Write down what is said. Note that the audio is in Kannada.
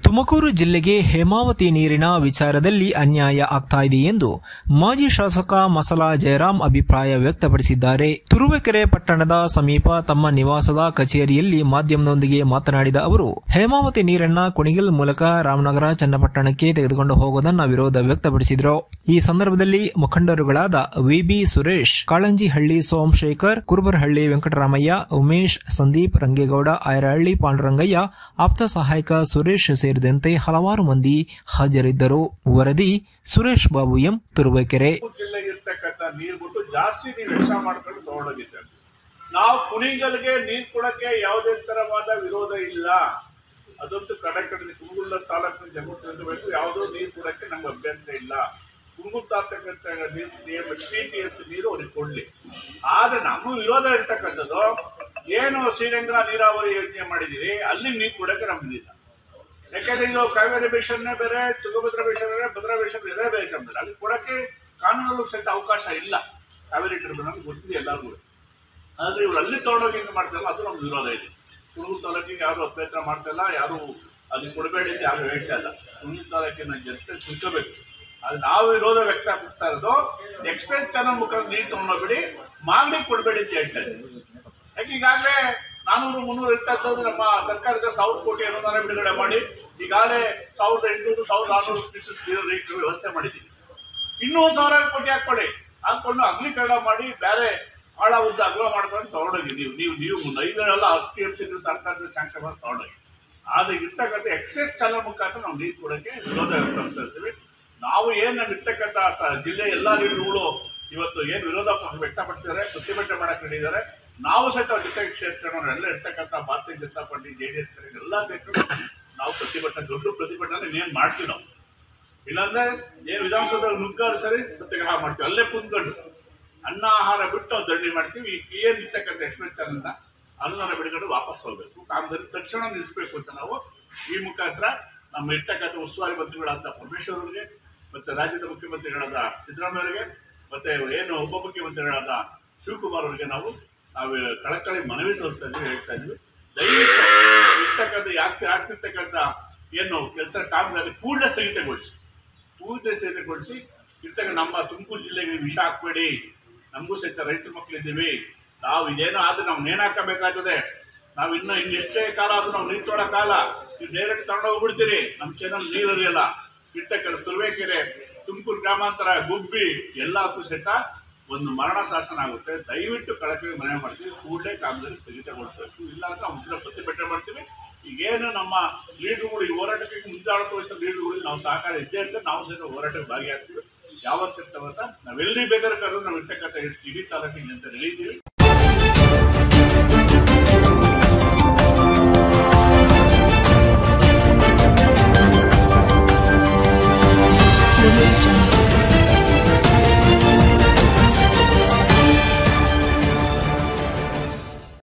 ತುಮಕೂರು ಜಿಲ್ಲೆಗೆ ಹೇಮಾವತಿ ನೀರಿನ ವಿಚಾರದಲ್ಲಿ ಅನ್ಯಾಯ ಆಗ್ತಾ ಇದೆ ಎಂದು ಮಾಜಿ ಶಾಸಕ ಮಸಲಾ ಜಯರಾಮ್ ಅಭಿಪ್ರಾಯ ವ್ಯಕ್ತಪಡಿಸಿದ್ದಾರೆ. ತುರುವೇಕೆರೆ ಪಟ್ಟಣದ ಸಮೀಪ ತಮ್ಮ ನಿವಾಸದ ಕಚೇರಿಯಲ್ಲಿ ಮಾಧ್ಯಮದೊಂದಿಗೆ ಮಾತನಾಡಿದ ಅವರು, ಹೇಮಾವತಿ ನೀರನ್ನ ಕುಣಿಗಲ್ ಮೂಲಕ ರಾಮನಗರ ಚನ್ನಪಟ್ಟಣಕ್ಕೆ ತೆಗೆದುಕೊಂಡು ಹೋಗುವುದನ್ನು ವಿರೋಧ ವ್ಯಕ್ತಪಡಿಸಿದರು. ಈ ಸಂದರ್ಭದಲ್ಲಿ ಮುಖಂಡರುಗಳಾದ ವಿಬಿ ಸುರೇಶ್, ಕಾಳಂಜಿಹಳ್ಳಿ ಸೋಮಶೇಖರ್, ಕುರುಬರಹಳ್ಳಿ ವೆಂಕಟರಾಮಯ್ಯ, ಉಮೇಶ್, ಸಂದೀಪ್, ರಂಗೇಗೌಡ, ಐರಹಳ್ಳಿ ಪಾಂಡುರಂಗಯ್ಯ, ಆಪ್ತ ಸಹಾಯಕ ಸುರೇಶ್ ಸೇರಿದಂತೆ ಹಲವಾರು ಮಂದಿ ಹಾಜರಿದ್ದರು. ವರದಿ ಸುರೇಶ್ ಬಾಬು ಎಂ, ತುರುವೇಕೆರೆ. ಜಿಲ್ಲೆಗಿರ್ತಕ್ಕಂಥ ನೀರು ಬಿಟ್ಟು ಜಾಸ್ತಿ ನೀವು ವೆಚ್ಚ ಮಾಡ್ಕೊಂಡು ತಗೊಂಡೋಗಿದ್ದಾರೆ. ನಾವು ಕುಣಿಗಲ್ಗೆ ನೀರು ಕೊಡಕ್ಕೆ ಯಾವುದೇ ತರವಾದ ವಿರೋಧ ಇಲ್ಲ. ಅದಂತೂ ಕಡೆ ಕುಂಗುಳ ತಾಲೂಕಿನ ಜನಬೇಕು, ಯಾವುದೋ ನೀರು ಕೊಡಕ್ಕೆ ನಮ್ಗೆ ಅಭ್ಯಂತರ ಇಲ್ಲ. ಕುಂಗುಲ್ ತಾತಕ್ಕಂಥ ನೀರು ಅವ್ರಿಗೆ ಕೊಡ್ಲಿ. ಆದ್ರೆ ನಮಗೂ ವಿರೋಧ ಇರ್ತಕ್ಕಂಥದ್ದು ಏನು ಶ್ರೀರಂಗ ನೀರಾವರಿ ಯೋಜನೆ ಮಾಡಿದೀವಿ, ಅಲ್ಲಿ ನೀರು ಕೊಡಕ್ಕೆ ನಮ್ಗಿಲ್ಲ. ಯಾಕಂದ್ರೆ ಇದು ಕಾವೇರಿ ಬೇಷನ್ನೇ ಬೇರೆ, ತುಂಗಭದ್ರಾ ಬೇಷನ್ ಬೇರೆ, ಭದ್ರಾ ಬೇಷನ್ ಬೇರೆ, ಬೇಷನ್ ಬೇರೆ. ಅಲ್ಲಿ ಕೊಡಕ್ಕೆ ಕಾನೂನಲ್ಲೂ ಸಹಿತ ಅವಕಾಶ ಇಲ್ಲ. ಕಾವೇರಿ ಟ್ರಿಬ್ಯುನಲ್ ಗೊತ್ತಿದೆ ಎಲ್ಲರಿಗೂ. ಆದ್ರೆ ಇವ್ರು ಅಲ್ಲಿ ತಗೊಂಡೋಗಿ ಹಿಂಗೆ ಮಾಡ್ತಾರಲ್ಲ, ಅದು ನಮ್ಗೆ ವಿರೋಧ ಇದೆ. ಕುಣಗಲ್ ತಾಲೂಕಿಗೆ ಯಾರು ಅಭ್ಯಂತರ ಮಾಡ್ತಾ ಇಲ್ಲ, ಯಾರು ಅದಕ್ಕೆ ಕೊಡಬೇಡಿ ಅಂತ ಯಾರು ಹೇಳ್ತಾ ಇಲ್ಲ. ಕುಣಗಲ್ ತಾಲೂಕಿನ ಜನತೆ ಕುಂತ್ಕೋಬೇಕು. ಅದು ನಾವು ವಿರೋಧ ವ್ಯಕ್ತಪಡಿಸ್ತಾ ಇರೋದು, ಎಕ್ಸ್ಪ್ರೆಸ್ ಚಾನಲ್ ಮುಖಾಂತರ ನೀರು ತಗೊಂಡೋಗ್ಬಿಡಿ, ಮಾಗಡಿ ಕೊಡಬೇಡಿ ಅಂತ ಹೇಳ್ತಾ ಇದ್ದೀವಿ. ಯಾಕೆ ಈಗಾಗಲೇ 400-300 ಇರ್ತಾ ಇದ್ದದ್ದು ನಮ್ಮ ಸರ್ಕಾರದ 1000 ಕೋಟಿ ಅನುದಾನ ಬಿಡುಗಡೆ ಮಾಡಿ ಈಗಾಗಲೇ 1800-1600 ಕ್ಯೂಸೆಕ್ ನೀರು ವ್ಯವಸ್ಥೆ ಮಾಡಿದ್ದೀವಿ. ಇನ್ನೂ 1000 ಕೋಟಿ ಹಾಕೊಂಡು ಅಗ್ಲೀಕರಣ ಮಾಡಿ ಬೇರೆ ಆಳ ಉದ್ದ ಅಗಲ ಮಾಡ್ಕೊಂಡು ತಗೊಂಡೋಗಿ ನೀವು ಮುಂದೆ ಐದರೆಲ್ಲ TMC ಸರ್ಕಾರದ ಸ್ಯಾಂಕ್ಷನ್ ಮಾಡಿ ತಗೊಂಡೋಗಿ. ಆದ್ರೆ ಇರ್ತಕ್ಕಂಥ ಎಕ್ಸ್ಪ್ರೆಸ್ ಚಾನಲ್ ಮುಖಾಂತರ ನಾವು ನೀರು ಕೊಡೋಕ್ಕೆ ವಿರೋಧ ವ್ಯಕ್ತಪಡಿಸ್ತಾ ಇರ್ತೀವಿ. ನಾವು ಏನು ಇರ್ತಕ್ಕಂಥ ಜಿಲ್ಲೆ ಎಲ್ಲ ನೀರುಗಳು ಇವತ್ತು ಏನು ವಿರೋಧ ವ್ಯಕ್ತಪಡಿಸಿದ್ದಾರೆ, ಪ್ರತಿಭಟನೆ ಮಾಡಕ್ಕೆ ಹೇಳಿದ್ದಾರೆ. ನಾವು ಸಹಿತ ಜೊತೆಗೆ ಕ್ಷೇತ್ರಗಳೆಲ್ಲ ಇರ್ತಕ್ಕಂಥ ಭಾರತೀಯ ಜನತಾ ಪಾರ್ಟಿ, JDS ಎಲ್ಲ ಸೇರ್ಕೊಂಡು ನಾವು ದೊಡ್ಡ ಪ್ರತಿಭಟನೆ ಇನ್ನೇನು ಮಾಡ್ತೀವಿ. ನಾವು ಇಲ್ಲಾಂದ್ರೆ ಏನು ವಿಧಾನಸೌಧ ನುಗ್ಗಾರು ಸರಿ ಸತ್ಯಾಗ್ರಹ ಮಾಡ್ತೀವಿ, ಅಲ್ಲೇ ಕುಂತ್ಕೊಂಡು ಅನ್ನ ಆಹಾರ ಬಿಟ್ಟು ನಾವು ದಂಡಿ ಮಾಡ್ತೀವಿ. ಏನು ಇರ್ತಕ್ಕಂಥ ಎಕ್ಸ್ಪ್ರೆಸ್ ಚಾನಲ್ನ ಅನುದಾನ ಬಿಡುಗಡೆ ವಾಪಸ್ ಹೋಗ್ಬೇಕು, ಕಾಮಗಾರಿ ತಕ್ಷಣ ನಿಲ್ಲಿಸಬೇಕು ಅಂತ ನಾವು ಈ ಮುಖಾಂತರ ನಮ್ಮ ಇರ್ತಕ್ಕಂಥ ಉಸ್ತುವಾರಿ ಮಂತ್ರಿಗಳಾದ ಪರಮೇಶ್ವರ್ ಅವರಿಗೆ, ಮತ್ತೆ ರಾಜ್ಯದ ಮುಖ್ಯಮಂತ್ರಿಗಳಾದ ಸಿದ್ದರಾಮಯ್ಯ ಅವರಿಗೆ, ಮತ್ತೆ ಏನು ಉಪಮುಖ್ಯಮಂತ್ರಿಗಳಾದ ಶಿವಕುಮಾರ್ ಅವರಿಗೆ ನಾವು ಕಳಕಳಿ ಮನವಿ ಸಲ್ಲಿಸ್ತಾ ಇದ್ದೀವಿ, ಹೇಳ್ತಾ ಇದ್ವಿ. ದಯವಿಟ್ಟು ಇರ್ತಕ್ಕಂಥ ಆಗ್ತಿರ್ತಕ್ಕಂಥ ಏನು ಕೆಲಸ ಕಾಮಗಾರಿ ಕೂಡಲೇ ಸ್ಥಗಿತಗೊಳಿಸಿ ಇರ್ತಕ್ಕ ನಮ್ಮ ತುಮಕೂರು ಜಿಲ್ಲೆಗೆ ವಿಷ ಹಾಕ್ಬೇಡಿ. ನಮಗೂ ಸಹಿತ ರೈತರ ಮಕ್ಕಳಿದ್ದೀವಿ. ನಾವು ಇದೇನೋ ಆದ್ರೆ ನಾವು ನೇಣು ಹಾಕಬೇಕಾಗ್ತದೆ. ನಾವು ಇನ್ನೆಷ್ಟೇ ಕಾಲ ಆದ್ರೂ ನಾವು ನೀರು ತೊಗೊಳ್ಳೋ ಕಾಲ ನೀವು ಡೈರೆಕ್ಟ್ ತಗೊಂಡು ಹೋಗ್ಬಿಡ್ತೀರಿ. ನಮ್ಮ ಚಾನಲ್ ನೀರು ಹರಿಯಲ್ಲ. ಇರ್ತಕ್ಕಂಥ ತುರುವೇಕೆರೆ, ತುಮಕೂರು ಗ್ರಾಮಾಂತರ, ಗುಬ್ಬಿ ಎಲ್ಲಕ್ಕೂ ಸಹಿತ ಒಂದು ಮರಣ ಶಾಸನ ಆಗುತ್ತೆ. ದಯವಿಟ್ಟು ಕಳಕಳಿ ಮನವಿ ಮಾಡ್ತೀವಿ, ಕೂಡಲೇ ಕಾಮಗಾರಿ ಸ್ಥಗಿತಗೊಳಿಸಬೇಕು. ಇಲ್ಲ ಅಂದ್ರೆ ನಾವು ಮುಂದೆ ಪ್ರತಿಭಟನೆ ಮಾಡ್ತೀವಿ. ಈಗೇನು ನಮ್ಮ ಲೀಡರ್ಗಳು ಈ ಹೋರಾಟಕ್ಕೆ ಮುಂದಾಳತ್ವ ವಹಿಸಿದ ಲೀಡರ್ಗಳಿಗೆ ನಾವು ಸಹಕಾರ ಇದ್ದೇ ಇರ್ತದೆ. ನಾವು ಸಹಿತ ಹೋರಾಟಕ್ಕೆ ಭಾಗಿಯಾಗ್ತೀವಿ. ಯಾವತ್ತಿರ್ತವಂತ ನಾವೆಲ್ಲಿ ಬೇಕಾದ್ರೆ ಕರೆದು ನಾವು ಇರ್ತಕ್ಕಂಥ ಇಡೀ ತಾಲೂಕಿಗೆ ಅಂತ ಹೇಳಿದ್ದೀವಿ.